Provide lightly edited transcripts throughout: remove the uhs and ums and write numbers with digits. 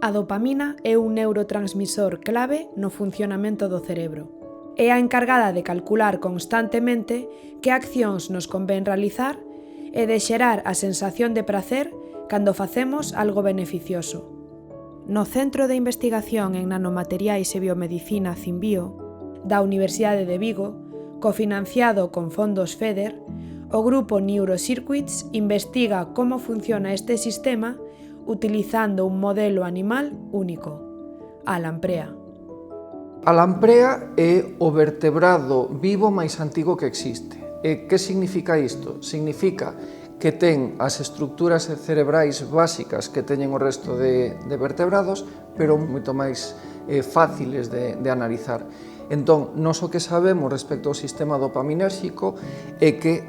A dopamina é un neurotransmisor clave no funcionamento do cerebro. É a encargada de calcular constantemente que accións nos convén realizar e de xerar a sensación de prazer cando facemos algo beneficioso. No Centro de Investigación en Nanomateriais e Biomedicina Cimbio, da Universidade de Vigo, cofinanciado con fondos FEDER, o grupo Neurocircuits investiga como funciona este sistema utilizando un modelo animal único, a lamprea. A lamprea é o vertebrado vivo máis antigo que existe. E que significa isto? Significa que ten as estructuras cerebrais básicas que teñen o resto de vertebrados, pero moito máis fáciles de analizar. Entón, nós o que sabemos respecto ao sistema dopaminérxico é que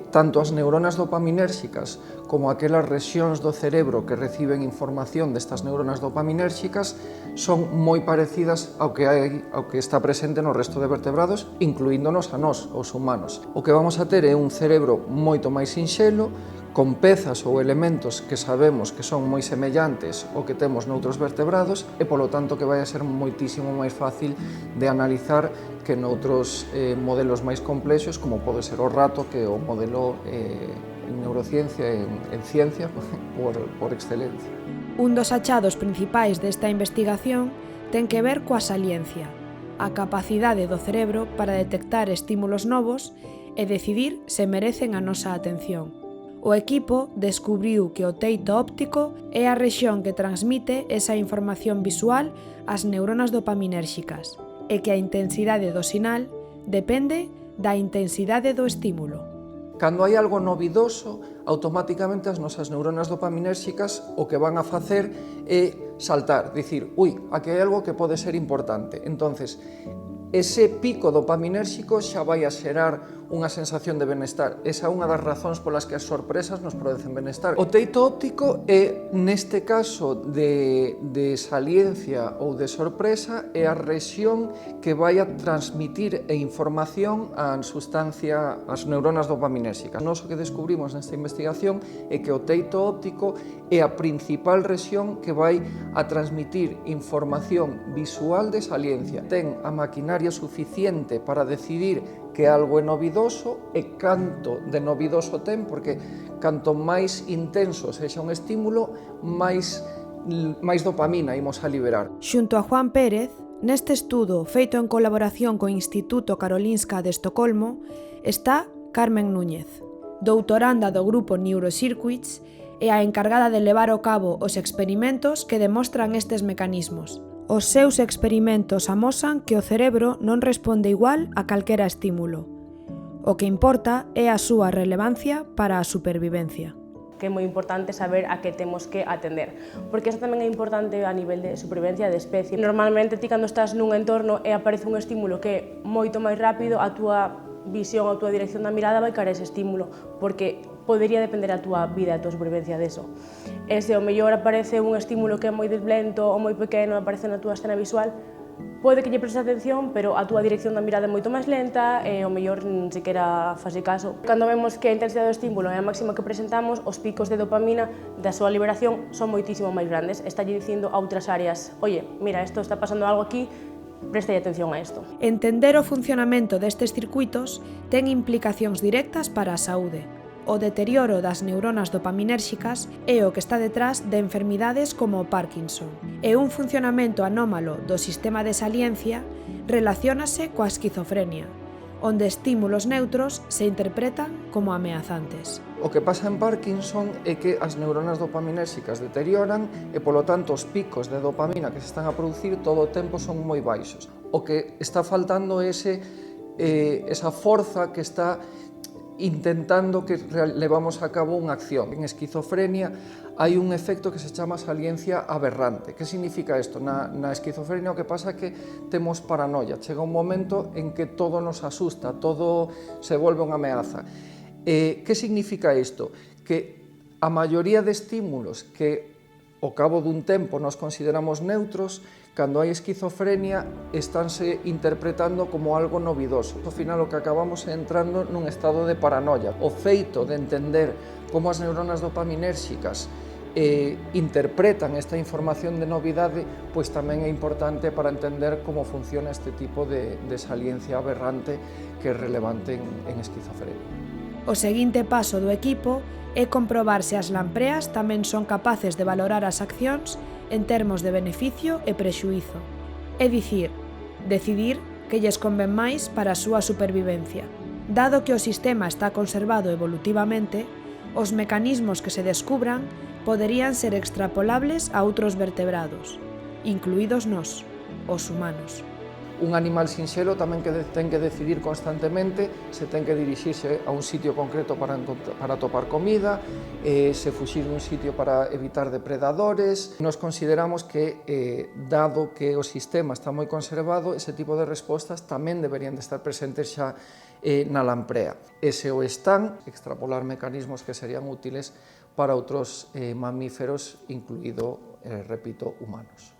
tanto as neuronas dopaminérxicas como aquelas rexións do cerebro que reciben información destas neuronas dopaminérxicas son moi parecidas ao que está presente no resto de vertebrados, incluíndonos a nós, os humanos. O que vamos a ter é un cerebro moito máis sinxelo, con pezas ou elementos que sabemos que son moi semellantes ao que temos noutros vertebrados e, polo tanto, que vai a ser moitísimo máis fácil de analizar que noutros modelos máis complexos, como pode ser o rato, que é o modelo en neurociencia, en ciencia, por excelencia. Un dos achados principais desta investigación ten que ver coa saliencia, a capacidade do cerebro para detectar estímulos novos e decidir se merecen a nosa atención. O equipo descubriu que o teito óptico é a rexión que transmite esa información visual ás neuronas dopaminérxicas e que a intensidade do sinal depende da intensidade do estímulo. Cando hai algo novidoso, automáticamente as nosas neuronas dopaminérxicas o que van a facer é saltar, dicir, ui, aquí hai algo que pode ser importante. Entonces, ese pico dopaminérxico xa vai a xerar unha sensación de benestar. Esa é unha das razóns polas que as sorpresas nos producen benestar. O teito óptico é, neste caso de saliencia ou de sorpresa, é a rexión que vai a transmitir información á sustancia, ás neuronas dopaminérxicas. Nós o que descubrimos nesta investigación é que o teito óptico é a principal rexión que vai a transmitir información visual de saliencia. Ten a maquinaria suficiente para decidir que algo é novidoso e canto de novidoso ten, porque canto máis intenso sexa un estímulo, máis dopamina imos a liberar. Xunto a Juan Pérez, neste estudo feito en colaboración co Instituto Karolinska de Estocolmo, está Carmen Núñez, doutoranda do grupo Neurocircuits e a encargada de levar ao cabo os experimentos que demostran estes mecanismos. Os seus experimentos amosan que o cerebro non responde igual a calquera estímulo. O que importa é a súa relevancia para a supervivencia. Que é moi importante saber a que temos que atender, porque iso tamén é importante a nivel de supervivencia de especie. Normalmente ti cando estás nun entorno e aparece un estímulo que é moito máis rápido, a túa visión, a túa dirección da mirada vai cara a ese estímulo, porque podería depender a túa vida, a túa supervivencia deso. E se ao mellor aparece un estímulo que é moi lento ou moi pequeno, aparece na túa escena visual, pode que lle prestes atención, pero a túa dirección da mirada é moito máis lenta e ao mellor nin sequera fase caso. Cando vemos que a intensidade do estímulo é a máxima que presentamos, os picos de dopamina da súa liberación son moitísimo máis grandes. Está lle dicindo a outras áreas, oye, mira, isto está pasando algo aquí, preste atención a isto. Entender o funcionamento destes circuitos ten implicacións directas para a saúde. O deterioro das neuronas dopaminérxicas é o que está detrás de enfermidades como o Parkinson. E un funcionamento anómalo do sistema de saliencia relaciónase coa esquizofrenia, onde estímulos neutros se interpretan como ameazantes. O que pasa en Parkinson é que as neuronas dopaminérxicas deterioran e, polo tanto, os picos de dopamina que se están a producir todo o tempo son moi baixos. O que está faltando é esa forza que está intentando que levamos a cabo unha acción. En esquizofrenia hai un efecto que se chama saliencia aberrante. Que significa isto? Na esquizofrenia o que pasa é que temos paranoia. Chega un momento en que todo nos asusta, todo se volve unha ameaza. Que significa isto? Que a maioría de estímulos que ao cabo dun tempo nós consideramos neutros, cando hai esquizofrenia, estánse interpretando como algo novidoso. Ao final, o que acabamos é entrando nun estado de paranoia. O feito de entender como as neuronas dopaminérxicas interpretan esta información de novidade, pois tamén é importante para entender como funciona este tipo de saliencia aberrante que é relevante en esquizofrenia. O seguinte paso do equipo é comprobar se as lampreas tamén son capaces de valorar as accións en termos de beneficio e prexuízo, é dicir, decidir que lles convén máis para a súa supervivencia. Dado que o sistema está conservado evolutivamente, os mecanismos que se descubran poderían ser extrapolables a outros vertebrados, incluídos nós, os humanos. Un animal sinxelo tamén ten que decidir constantemente se ten que dirixirse a un sitio concreto para topar comida, se fuxir dun sitio para evitar depredadores. Nos consideramos que, dado que o sistema está moi conservado, ese tipo de respostas tamén deberían de estar presentes xa na lamprea. E se o están, extrapolar mecanismos que serían útiles para outros mamíferos, incluído, repito, humanos.